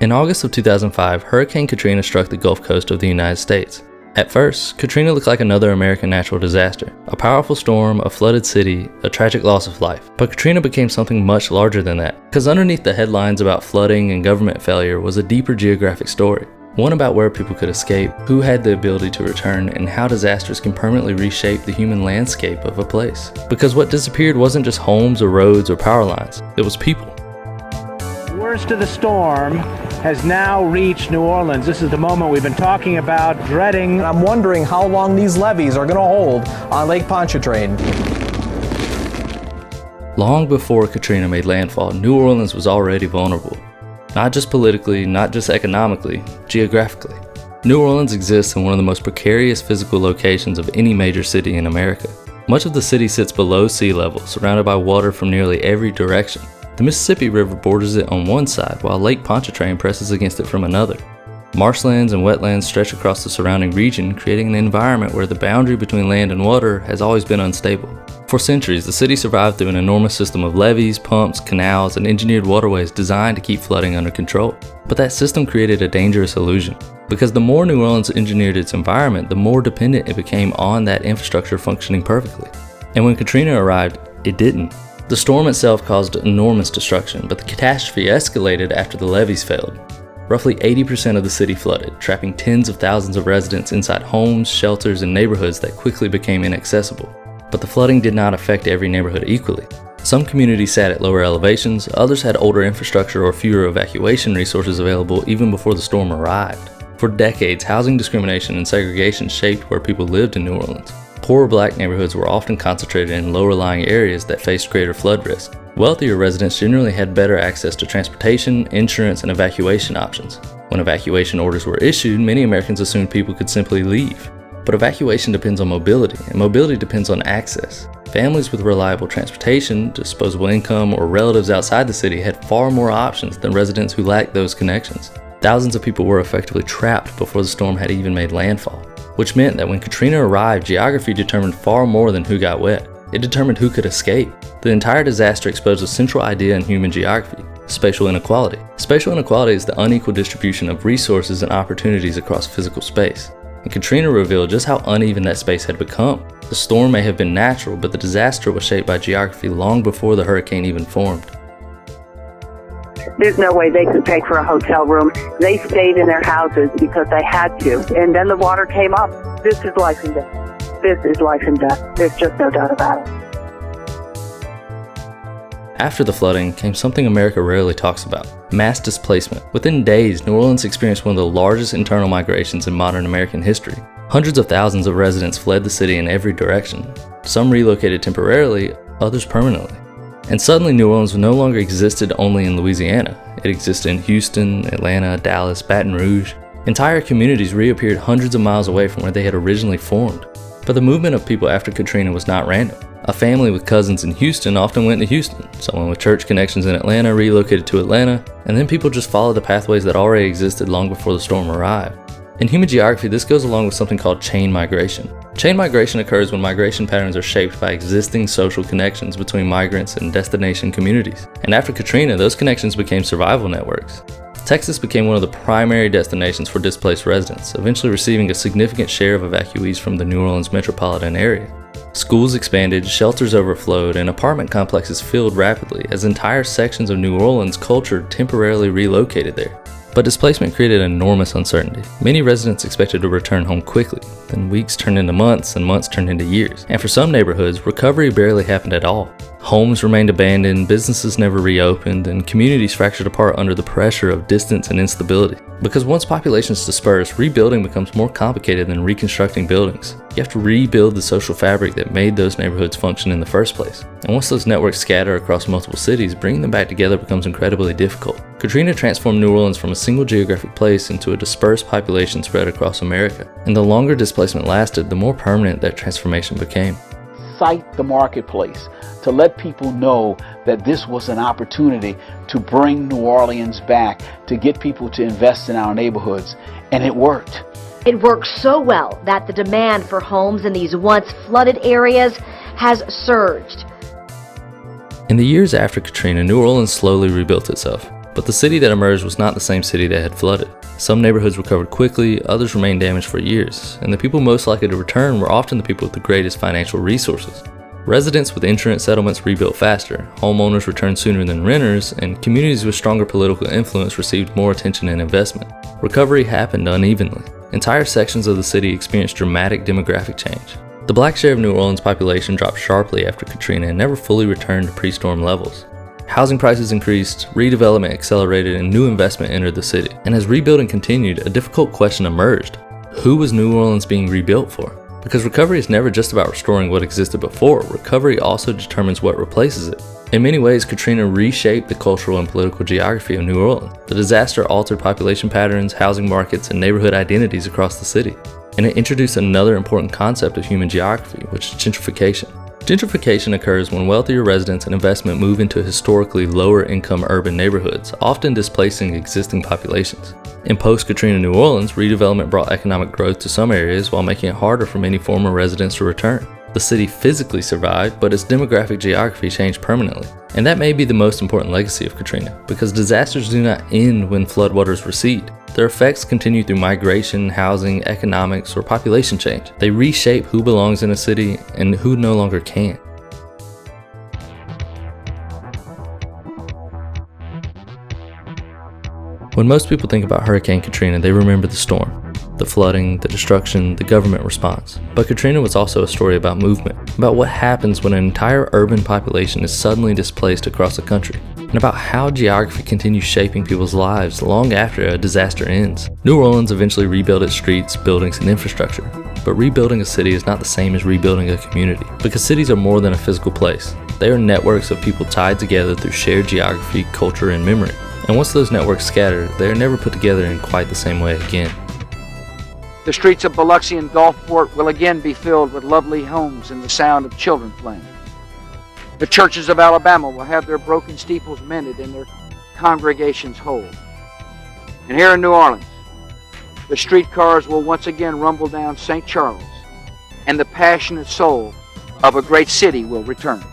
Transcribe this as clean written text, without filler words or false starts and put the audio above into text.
In August of 2005, Hurricane Katrina struck the Gulf Coast of the United States. At first, Katrina looked like another American natural disaster. A powerful storm, a flooded city, a tragic loss of life. But Katrina became something much larger than that, because underneath the headlines about flooding and government failure was a deeper geographic story. One about where people could escape, who had the ability to return, and how disasters can permanently reshape the human landscape of a place. Because what disappeared wasn't just homes or roads or power lines, it was people. The worst of the storm has now reached New Orleans. This is the moment we've been talking about, dreading. I'm wondering how long these levees are going to hold on Lake Pontchartrain. Long before Katrina made landfall, New Orleans was already vulnerable. Not just politically, not just economically, geographically. New Orleans exists in one of the most precarious physical locations of any major city in America. Much of the city sits below sea level, surrounded by water from nearly every direction. The Mississippi River borders it on one side, while Lake Pontchartrain presses against it from another. Marshlands and wetlands stretch across the surrounding region, creating an environment where the boundary between land and water has always been unstable. For centuries, the city survived through an enormous system of levees, pumps, canals, and engineered waterways designed to keep flooding under control. But that system created a dangerous illusion, because the more New Orleans engineered its environment, the more dependent it became on that infrastructure functioning perfectly. And when Katrina arrived, it didn't. The storm itself caused enormous destruction, but the catastrophe escalated after the levees failed. Roughly 80% of the city flooded, trapping tens of thousands of residents inside homes, shelters, and neighborhoods that quickly became inaccessible. But the flooding did not affect every neighborhood equally. Some communities sat at lower elevations, others had older infrastructure or fewer evacuation resources available even before the storm arrived. For decades, housing discrimination and segregation shaped where people lived in New Orleans. Poorer black neighborhoods were often concentrated in lower-lying areas that faced greater flood risk. Wealthier residents generally had better access to transportation, insurance, and evacuation options. When evacuation orders were issued, many Americans assumed people could simply leave. But evacuation depends on mobility, and mobility depends on access. Families with reliable transportation, disposable income, or relatives outside the city had far more options than residents who lacked those connections. Thousands of people were effectively trapped before the storm had even made landfall, which meant that when Katrina arrived, geography determined far more than who got wet. It determined who could escape. The entire disaster exposed a central idea in human geography: spatial inequality. Spatial inequality is the unequal distribution of resources and opportunities across physical space. And Katrina revealed just how uneven that space had become. The storm may have been natural, but the disaster was shaped by geography long before the hurricane even formed. There's no way they could pay for a hotel room. They stayed in their houses because they had to. And then the water came up. This is life and death. This is life and death. There's just no doubt about it. After the flooding came something America rarely talks about: mass displacement. Within days, New Orleans experienced one of the largest internal migrations in modern American history. Hundreds of thousands of residents fled the city in every direction. Some relocated temporarily, others permanently. And suddenly New Orleans no longer existed only in Louisiana. It existed in Houston, Atlanta, Dallas, Baton Rouge. Entire communities reappeared hundreds of miles away from where they had originally formed. But the movement of people after Katrina was not random. A family with cousins in Houston often went to Houston. Someone with church connections in Atlanta relocated to Atlanta, and then people just followed the pathways that already existed long before the storm arrived. In human geography, this goes along with something called chain migration. Chain migration occurs when migration patterns are shaped by existing social connections between migrants and destination communities. And after Katrina, those connections became survival networks. Texas became one of the primary destinations for displaced residents, eventually receiving a significant share of evacuees from the New Orleans metropolitan area. Schools expanded, shelters overflowed, and apartment complexes filled rapidly as entire sections of New Orleans culture temporarily relocated there. But displacement created enormous uncertainty. Many residents expected to return home quickly, then weeks turned into months and months turned into years. And for some neighborhoods, recovery barely happened at all. Homes remained abandoned, businesses never reopened, and communities fractured apart under the pressure of distance and instability. Because once populations disperse, rebuilding becomes more complicated than reconstructing buildings. You have to rebuild the social fabric that made those neighborhoods function in the first place. And once those networks scatter across multiple cities, bringing them back together becomes incredibly difficult. Katrina transformed New Orleans from a single geographic place into a dispersed population spread across America. And the longer displacement lasted, the more permanent that transformation became. Cite the marketplace to let people know that this was an opportunity to bring New Orleans back, to get people to invest in our neighborhoods, and it worked. It worked so well that the demand for homes in these once flooded areas has surged. In the years after Katrina, New Orleans slowly rebuilt itself. But the city that emerged was not the same city that had flooded. Some neighborhoods recovered quickly, others remained damaged for years, and the people most likely to return were often the people with the greatest financial resources. Residents with insurance settlements rebuilt faster, homeowners returned sooner than renters, and communities with stronger political influence received more attention and investment. Recovery happened unevenly. Entire sections of the city experienced dramatic demographic change. The black share of New Orleans' population dropped sharply after Katrina and never fully returned to pre-storm levels. Housing prices increased, redevelopment accelerated, and new investment entered the city. And as rebuilding continued, a difficult question emerged. Who was New Orleans being rebuilt for? Because recovery is never just about restoring what existed before, recovery also determines what replaces it. In many ways, Katrina reshaped the cultural and political geography of New Orleans. The disaster altered population patterns, housing markets, and neighborhood identities across the city. And it introduced another important concept of human geography, which is gentrification. Gentrification occurs when wealthier residents and investment move into historically lower income urban neighborhoods, often displacing existing populations. In post-Katrina New Orleans, redevelopment brought economic growth to some areas while making it harder for many former residents to return. The city physically survived, but its demographic geography changed permanently. And that may be the most important legacy of Katrina, because disasters do not end when floodwaters recede. Their effects continue through migration, housing, economics, or population change. They reshape who belongs in a city and who no longer can. When most people think about Hurricane Katrina, they remember the storm, the flooding, the destruction, the government response. But Katrina was also a story about movement, about what happens when an entire urban population is suddenly displaced across a country, and about how geography continues shaping people's lives long after a disaster ends. New Orleans eventually rebuilt its streets, buildings, and infrastructure. But rebuilding a city is not the same as rebuilding a community, because cities are more than a physical place. They are networks of people tied together through shared geography, culture, and memory. And once those networks scatter, they are never put together in quite the same way again. The streets of Biloxi and Gulfport will again be filled with lovely homes and the sound of children playing. The churches of Alabama will have their broken steeples mended and their congregations whole. And here in New Orleans, the streetcars will once again rumble down St. Charles, and the passionate soul of a great city will return.